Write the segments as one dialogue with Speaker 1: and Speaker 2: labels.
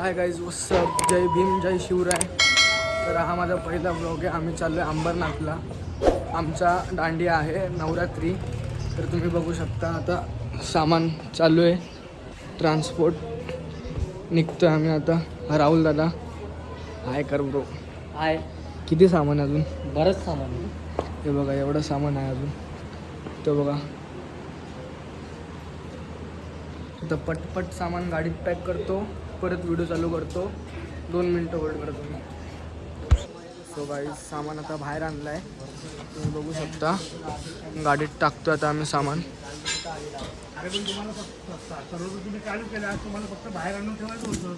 Speaker 1: Hi guys वत्सअप, जय भीम जय शिवराय. तर हा माझा पहिला ब्लॉग आहे. आम्ही चाललो आहे अंबरनाथला. आमचा दांडिया आहे नवरात्री. तर तुम्ही बघू शकता आता सामान चालू आहे, ट्रान्सपोर्ट निघतो आहे आम्ही आता. राहुल दादा हाय कर ब्रो.
Speaker 2: आहे
Speaker 1: किती सामान आहे अजून?
Speaker 2: बरंच सामान आहे.
Speaker 1: हे बघा एवढं सामान आहे अजून. तो बघा आता पटपट सामान गाडीत पॅक करतो, परत व्हिडिओ चालू करतो. 2 मिनटं होल्ड करतो मी. सो गाईज सामान आता बाहेर आणलं आहे, तुम्ही बघू शकता. गाडीत टाकतो आता आम्ही सामान.
Speaker 3: अरे पण तुम्हाला फक्त सर्व तुम्ही चालू केलं, आज तुम्हाला फक्त बाहेर आणून ठेवायचं होतं.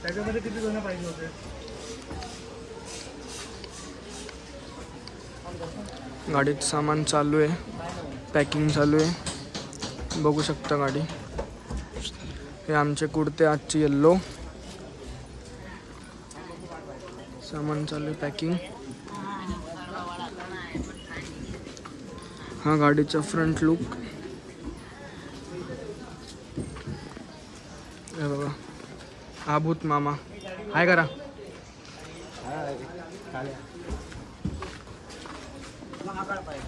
Speaker 3: त्याच्यामध्ये किती जण पाहिजे होते?
Speaker 1: गाडीत सामान चालू आहे, पॅकिंग चालू आहे. बघू शकता गाडी. हे आमचे कुर्ते आजची येल्लो. सामान चालू आहे पॅकिंग. हा गाडीचा फ्रंट लुक. हे बघा आभूत मामा हाय करा.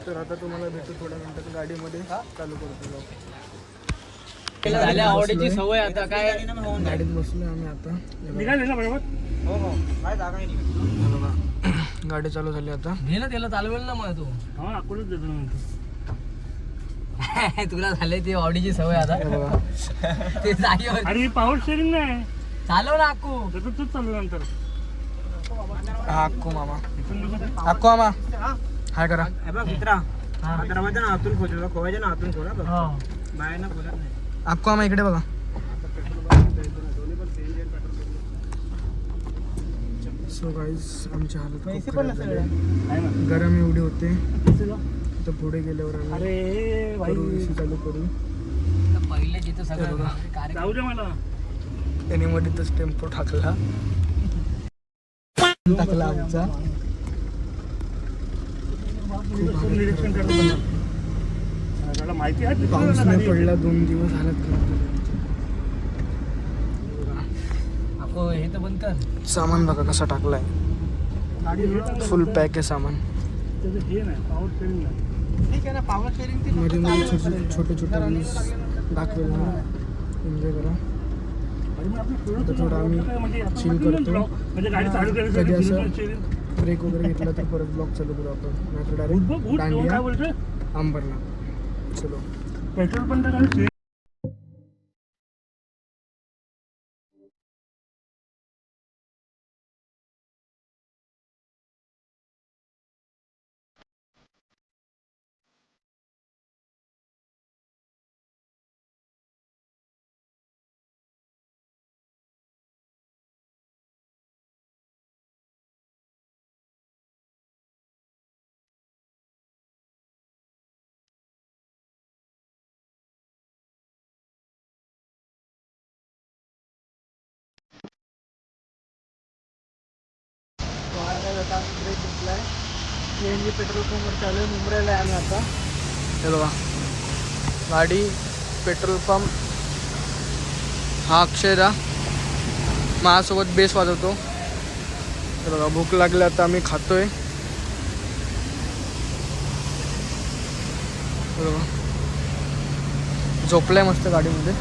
Speaker 1: तर आता तुम्हाला भेटू थोड्या मिनिटात गाडीमध्ये. चालू करतो.
Speaker 2: झाल्या आवडीची सवय आता काय.
Speaker 1: गाडीत बसलो आम्ही आता.
Speaker 3: निघाले ना बरोबर?
Speaker 2: हो हो काय जागा नाही.
Speaker 1: हे बघा गाडी चालू झाली आता.
Speaker 2: नेलं त्याला चालवेल ना मग तू.
Speaker 3: हा अकोलच देतो नंतर.
Speaker 2: तुला झाले ती आवडीची सवय आता.
Speaker 1: हे बघा
Speaker 2: ते जागेवर
Speaker 3: अरे पॉवर स्टेरिंग नाही
Speaker 2: चालव ना अक्कू.
Speaker 3: त्याचं तूच चालू नंतर.
Speaker 1: हा अक्कू मामा. अक्कू मामा हाय करा.
Speaker 3: मित्रा दरवाजा ना आतून खोलला, खोवायचा ना आतून खोला बघ.
Speaker 2: हो
Speaker 3: बाहेर ना खोला नाही.
Speaker 1: अक्कू मामा इकडे बघा. सो गाईज आमची हालत खूप खराब झाली. गरम एवढी होते. तर पुढे गेल्यावर आम्ही
Speaker 3: अरे भाई
Speaker 1: करू AC चालू करू.
Speaker 2: पहिले जिथं सगळं
Speaker 1: बघा.
Speaker 2: कार्यक्रम
Speaker 3: जाऊ दे मला.
Speaker 1: त्याने मध्येच टेम्पो टाकला आमचा.
Speaker 3: निरीक्षण करतो. त्याला माहिती आहे
Speaker 1: पाऊस नाही पडला 2 दिवस. हालत खराब झाली.
Speaker 2: अक्कू हे तर बंद कर.
Speaker 1: सामान बघा कसा टाकलाय. फुल पॅक आहे सामान.
Speaker 3: त्याचं हे नाही पॉवर स्टेरिंग नाही.
Speaker 2: ठीक आहे ना पॉवर शेअरिंग ती
Speaker 1: मध्ये छोटे छोटे व्ह्यूज दाखवेल ना. एन्जॉय करा.
Speaker 3: अरे मग आपली
Speaker 1: आता थोडं आम्ही chill करतो.
Speaker 3: म्हणजे गाडी चालू
Speaker 1: कधी असं
Speaker 3: करायची.
Speaker 1: ब्रेक वगैरे घेतला तर परत ब्लॉक चालू करू आपण. नाहीतर डायरेक्ट
Speaker 3: काय
Speaker 1: दांडिया
Speaker 3: बोलतोय?
Speaker 1: अंबरनाथ. चलो.
Speaker 3: पेट्रोल पण टाकायचं.
Speaker 1: ब्रेक घेतलाय. CNG पेट्रोल पंपवर चालू आहे. मुंबईला आहे आम्ही आता. हे बघा गाडी पेट्रोल पंप. हा अक्षयदा माझ्यासोबत बेस वाजवतो. हे बघा भूक लागली आता आम्ही खातोय. हे बघा झोपलाय मस्त गाडीमध्ये.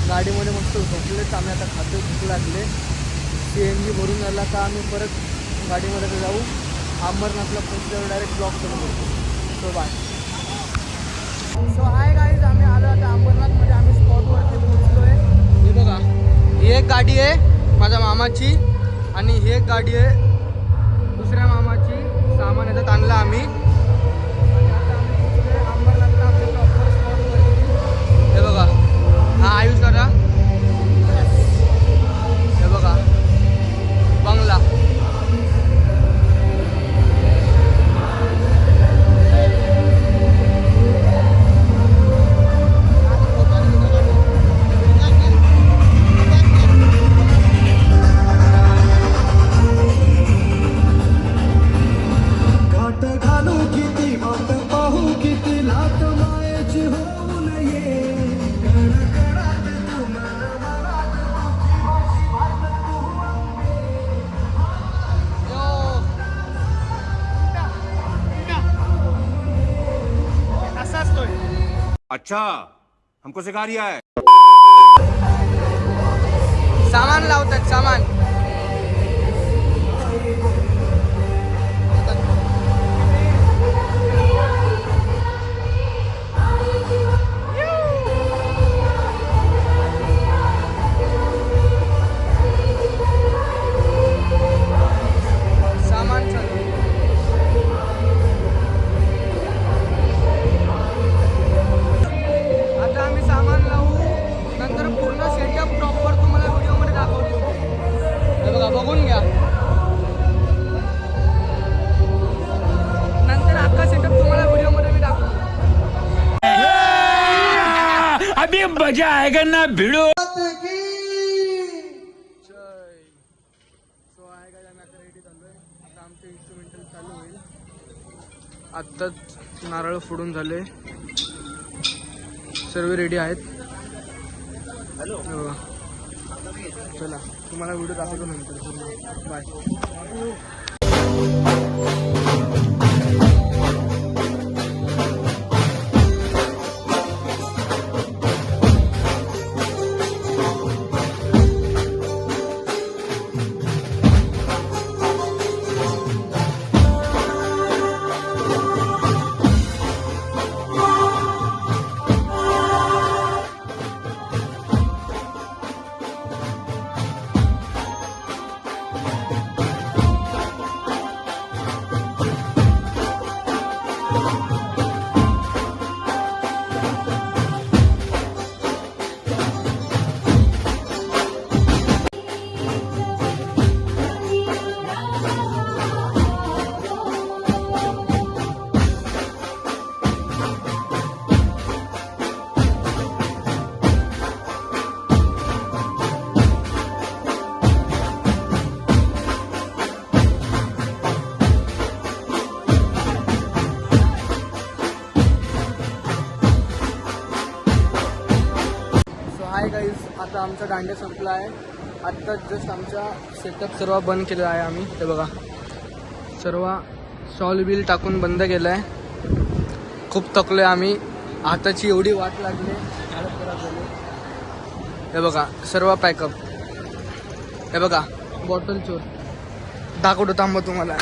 Speaker 1: गाडीमध्ये मस्त झोपलेच आम्ही. आता खातोय. भूक लागले. CNG भरून झाला का आम्ही परत गाडीमध्ये जाऊ. अंबरनाथला पोहोचल्यावर डायरेक्ट ब्लॉक करून करतो. So bye. So hi guys आम्ही आलो आता अंबरनाथमध्ये. आम्ही स्पॉटवरती पोहोचलो आहे. हे बघा ही एक गाडी आहे माझ्या मामाची आणि ही एक गाडी आहे दुसऱ्या मामाची. सामान याच्यात आणलं आम्ही. आणि आता आम्ही पोहोचलो आहे अंबरनाथला आपल्या प्रॉपर स्पॉटवरती. हे बघा हा आयुष दादा. हे बघा बंगला. घाट घालू
Speaker 4: अच्छा हमको सिखा रिया है.
Speaker 1: सामान लावतात सामान. सामान चालू. आता आम्ही सामान लावू, नंतर पूर्ण सेटअप प्रॉपर तुम्हाला व्हिडिओमध्ये दाखवतो. हे बघा, बघून घ्या. नंतर अख्खा सेटअप तुम्हाला व्हिडिओमध्ये मी दाखवतो.
Speaker 4: अभी मजा आएगा ना भिड़ो.
Speaker 1: सो आहे का, आम्ही आता रेडी झालोय. आता आमचे इन्स्ट्रुमेंटल चालू होईल. आत्ताच नारळ फोडून झाले, सर्व रेडी आहेत. हॅलो, चला तुम्हाला व्हिडिओ दाखवतो नंतर. बाय. हाय गाईज, आता आमचा दांड्या संपला आहे. आत्ताच जस्ट आमचा सेटअप सर्व बंद केलेला आहे आम्ही. हे बघा, सर्व सॉल बिल टाकून बंद केलं आहे. खूप थकलो आहे आम्ही. हाताची एवढी वाट लागली, हालत खराब झाली. हे बघा, सर्व पॅकअप. हे बघा, बॉटल चोर दाखवतो थांबा तुम्हाला.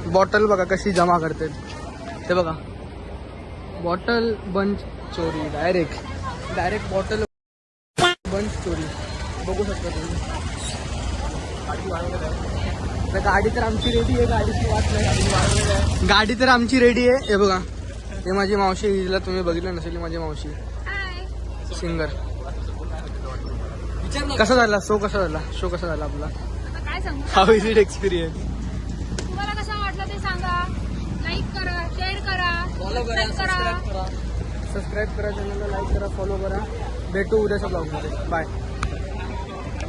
Speaker 1: बॉटल बघा कशी जमा करते. हे बघा, बॉटल बंच चोरी. डायरेक्ट बॉटल बंच चोरी बघू शकता तुम्ही. गाडी तर आमची रेडी आहे, गाडीची वाट नाही. गाडी तर आमची रेडी आहे. हे बघा, हे माझी मावशी, हिला तुम्ही बघितलं नसेल, माझी मावशी सिंगर. कसा झाला शो? कसा झाला आपला?
Speaker 5: काय सांगू,
Speaker 1: हाऊ इज इट एक्सपिरियन्स?
Speaker 5: तुम्हाला कसं वाटलं ते सांगा. लाईक करा, शेअर करा,
Speaker 1: फॉलो करा, सबस्क्राईब करा. सबस्क्राईब करा, चॅनलला लाईक करा, फॉलो करा. भेटू उद्याच्या ब्लॉगमध्ये. बाय.